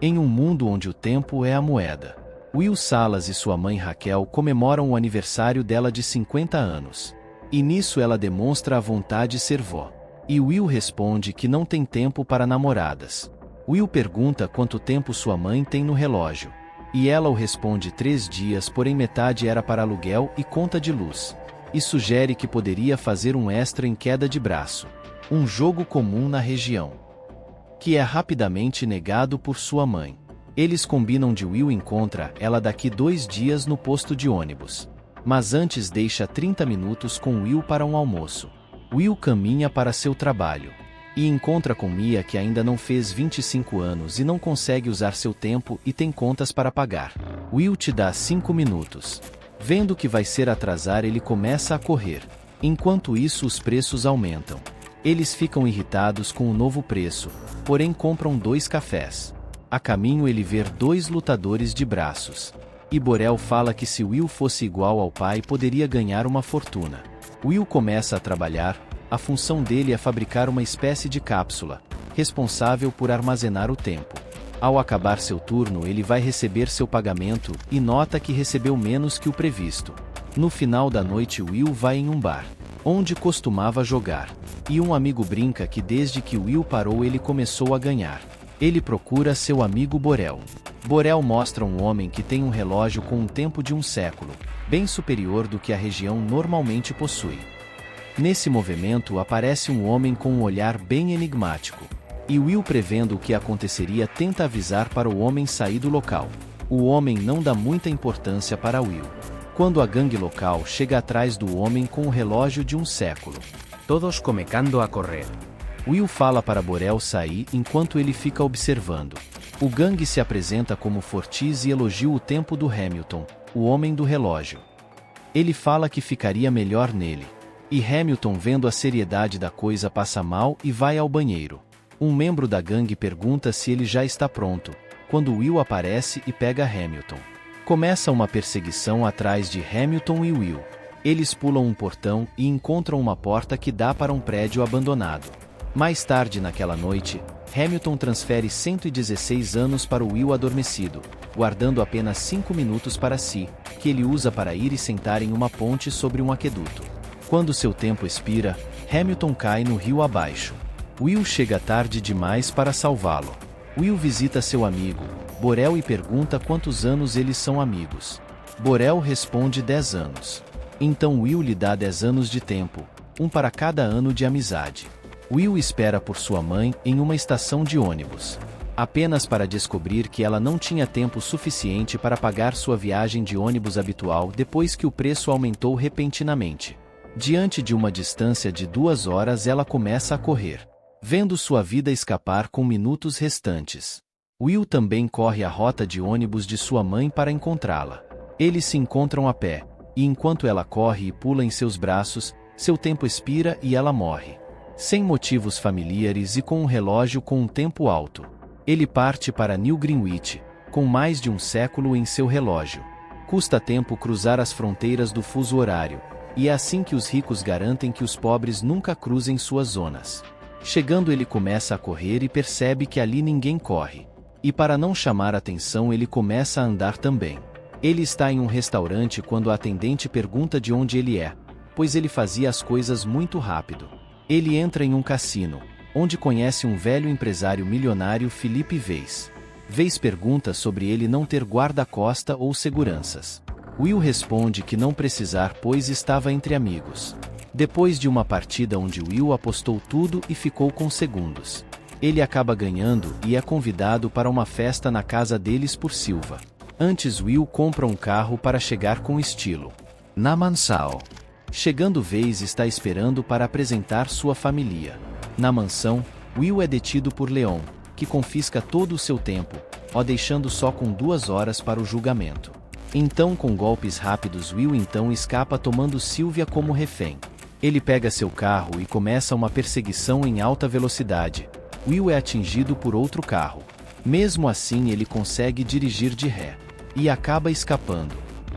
em um mundo onde o tempo é a moeda. Will Salas e sua mãe Raquel comemoram o aniversário dela de 50 anos. E nisso ela demonstra a vontade de ser vó. E Will responde que não tem tempo para namoradas. Will pergunta quanto tempo sua mãe tem no relógio. E ela o responde 3 dias, porém metade era para aluguel e conta de luz. E sugere que poderia fazer um extra em queda de braço. Um jogo comum na região. Que é rapidamente negado por sua mãe. Eles combinam de Will encontra ela daqui 2 dias no posto de ônibus. Mas antes deixa 30 minutos com Will para um almoço. Will caminha para seu trabalho. E encontra com Mia, que ainda não fez 25 anos e não consegue usar seu tempo e tem contas para pagar. Will te dá 5 minutos. Vendo que vai ser atrasar, ele começa a correr. Enquanto isso, os preços aumentam. Eles ficam irritados com o novo preço, porém compram 2 cafés. A caminho ele vê 2 lutadores de braços. E Borel fala que se Will fosse igual ao pai poderia ganhar uma fortuna. Will começa a trabalhar, a função dele é fabricar uma espécie de cápsula, responsável por armazenar o tempo. Ao acabar seu turno ele vai receber seu pagamento e nota que recebeu menos que o previsto. No final da noite Will vai em um bar, onde costumava jogar. E um amigo brinca que desde que Will parou ele começou a ganhar. Ele procura seu amigo Borel. Borel mostra um homem que tem um relógio com um tempo de 1 século, bem superior do que a região normalmente possui. Nesse movimento aparece um homem com um olhar bem enigmático. E Will, prevendo o que aconteceria, tenta avisar para o homem sair do local. O homem não dá muita importância para Will. Quando a gangue local chega atrás do homem com o relógio de 1 século. Todos começando a correr. Will fala para Borel sair enquanto ele fica observando. O gangue se apresenta como Fortis e elogia o tempo do Hamilton, o homem do relógio. Ele fala que ficaria melhor nele. E Hamilton, vendo a seriedade da coisa, passa mal e vai ao banheiro. Um membro da gangue pergunta se ele já está pronto, quando Will aparece e pega Hamilton. Começa uma perseguição atrás de Hamilton e Will. Eles pulam um portão e encontram uma porta que dá para um prédio abandonado. Mais tarde naquela noite, Hamilton transfere 116 anos para o Will adormecido, guardando apenas 5 minutos para si, que ele usa para ir e sentar em uma ponte sobre um aqueduto. Quando seu tempo expira, Hamilton cai no rio abaixo. Will chega tarde demais para salvá-lo. Will visita seu amigo, Borel, e pergunta quantos anos eles são amigos. Borel responde 10 anos. Então Will lhe dá 10 anos de tempo, um para cada ano de amizade. Will espera por sua mãe em uma estação de ônibus, apenas para descobrir que ela não tinha tempo suficiente para pagar sua viagem de ônibus habitual depois que o preço aumentou repentinamente. Diante de uma distância de 2 horas, ela começa a correr, vendo sua vida escapar com minutos restantes. Will também corre a rota de ônibus de sua mãe para encontrá-la. Eles se encontram a pé, e enquanto ela corre e pula em seus braços, seu tempo expira e ela morre. Sem motivos familiares e com um relógio com um tempo alto. Ele parte para New Greenwich, com mais de 1 século em seu relógio. Custa tempo cruzar as fronteiras do fuso horário, e é assim que os ricos garantem que os pobres nunca cruzem suas zonas. Chegando, ele começa a correr e percebe que ali ninguém corre. E para não chamar atenção, ele começa a andar também. Ele está em um restaurante quando a atendente pergunta de onde ele é, pois ele fazia as coisas muito rápido. Ele entra em um cassino, onde conhece um velho empresário milionário, Felipe Weiss. Weiss pergunta sobre ele não ter guarda-costa ou seguranças. Will responde que não precisar, pois estava entre amigos. Depois de uma partida onde Will apostou tudo e ficou com segundos, ele acaba ganhando e é convidado para uma festa na casa deles por Silva. Antes, Will compra um carro para chegar com estilo na mansão. Chegando, Weiss está esperando para apresentar sua família. Na mansão, Will é detido por Leon, que confisca todo o seu tempo, o deixando só com 2 horas para o julgamento. Então, com golpes rápidos, Will então escapa tomando Sylvia como refém. Ele pega seu carro e começa uma perseguição em alta velocidade. Will é atingido por outro carro. Mesmo assim, ele consegue dirigir de ré e acaba escapando.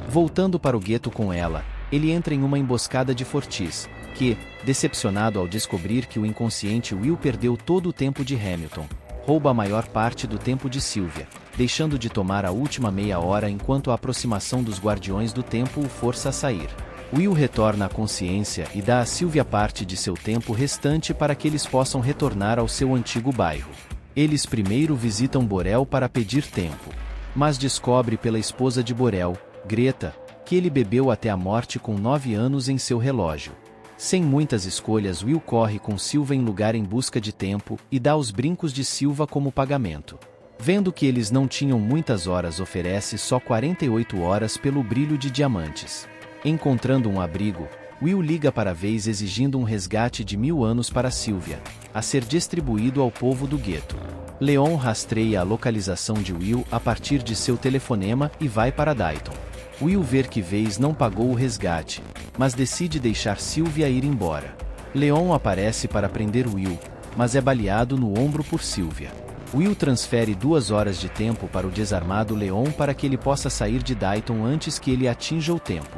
Voltando para o gueto com ela, ele entra em uma emboscada de Fortis, que, decepcionado ao descobrir que o inconsciente Will perdeu todo o tempo de Hamilton, rouba a maior parte do tempo de Sylvia, deixando de tomar a última meia hora enquanto a aproximação dos Guardiões do Tempo o força a sair. Will retorna à consciência e dá a Sylvia parte de seu tempo restante para que eles possam retornar ao seu antigo bairro. Eles primeiro visitam Borel para pedir tempo, mas descobre pela esposa de Borel, Greta, que ele bebeu até a morte com 9 anos em seu relógio. Sem muitas escolhas, Will corre com Silva em lugar em busca de tempo e dá os brincos de Silva como pagamento. Vendo que eles não tinham muitas horas, oferece só 48 horas pelo brilho de diamantes. Encontrando um abrigo, Will liga para a vez exigindo um resgate de 1000 anos para Sylvia, a ser distribuído ao povo do gueto. Leon rastreia a localização de Will a partir de seu telefonema e vai para Dayton. Will vê que Vez não pagou o resgate, mas decide deixar Sylvia ir embora. Leon aparece para prender Will, mas é baleado no ombro por Sylvia. Will transfere 2 horas de tempo para o desarmado Leon para que ele possa sair de Dayton antes que ele atinja o tempo.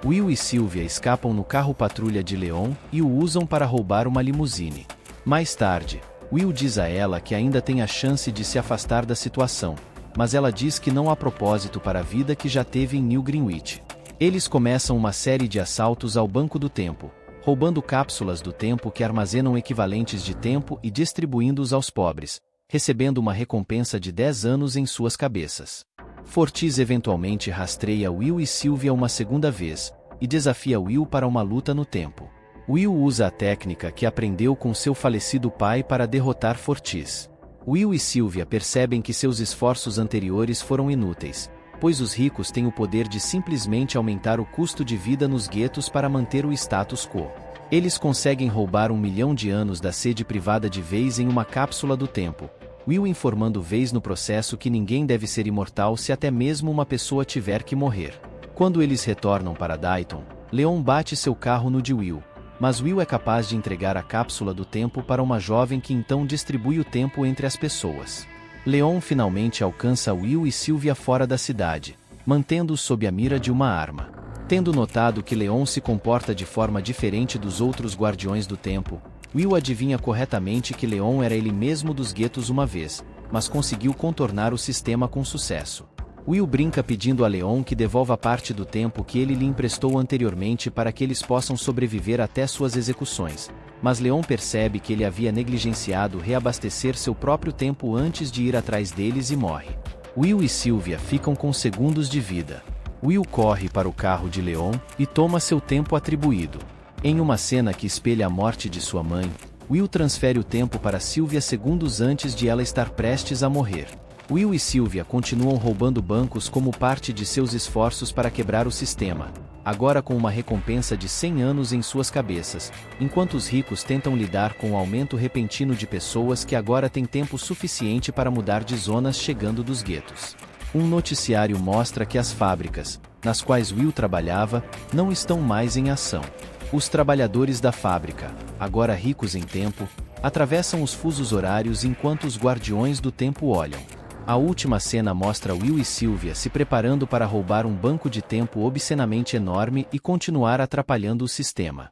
Will e Sylvia escapam no carro patrulha de Leon e o usam para roubar uma limusine. Mais tarde, Will diz a ela que ainda tem a chance de se afastar da situação, mas ela diz que não há propósito para a vida que já teve em New Greenwich. Eles começam uma série de assaltos ao Banco do Tempo, roubando cápsulas do tempo que armazenam equivalentes de tempo e distribuindo-os aos pobres, recebendo uma recompensa de 10 anos em suas cabeças. Fortis eventualmente rastreia Will e Sylvia uma segunda vez, e desafia Will para uma luta no tempo. Will usa a técnica que aprendeu com seu falecido pai para derrotar Fortis. Will e Sylvia percebem que seus esforços anteriores foram inúteis, pois os ricos têm o poder de simplesmente aumentar o custo de vida nos guetos para manter o status quo. Eles conseguem roubar 1 milhão de anos da sede privada de Vez em uma cápsula do tempo, Will informando Vez no processo que ninguém deve ser imortal se até mesmo uma pessoa tiver que morrer. Quando eles retornam para Dayton, Leon bate seu carro no de Will, mas Will é capaz de entregar a cápsula do tempo para uma jovem que então distribui o tempo entre as pessoas. Leon finalmente alcança Will e Sylvia fora da cidade, mantendo-os sob a mira de uma arma. Tendo notado que Leon se comporta de forma diferente dos outros Guardiões do Tempo, Will adivinha corretamente que Leon era ele mesmo dos guetos uma vez, mas conseguiu contornar o sistema com sucesso. Will brinca pedindo a Leon que devolva parte do tempo que ele lhe emprestou anteriormente para que eles possam sobreviver até suas execuções, mas Leon percebe que ele havia negligenciado reabastecer seu próprio tempo antes de ir atrás deles e morre. Will e Sylvia ficam com segundos de vida. Will corre para o carro de Leon e toma seu tempo atribuído. Em uma cena que espelha a morte de sua mãe, Will transfere o tempo para Sylvia segundos antes de ela estar prestes a morrer. Will e Sylvia continuam roubando bancos como parte de seus esforços para quebrar o sistema, agora com uma recompensa de 100 anos em suas cabeças, enquanto os ricos tentam lidar com o aumento repentino de pessoas que agora têm tempo suficiente para mudar de zonas chegando dos guetos. Um noticiário mostra que as fábricas, nas quais Will trabalhava, não estão mais em ação. Os trabalhadores da fábrica, agora ricos em tempo, atravessam os fusos horários enquanto os Guardiões do Tempo olham. A última cena mostra Will e Sylvia se preparando para roubar um banco de tempo obscenamente enorme e continuar atrapalhando o sistema.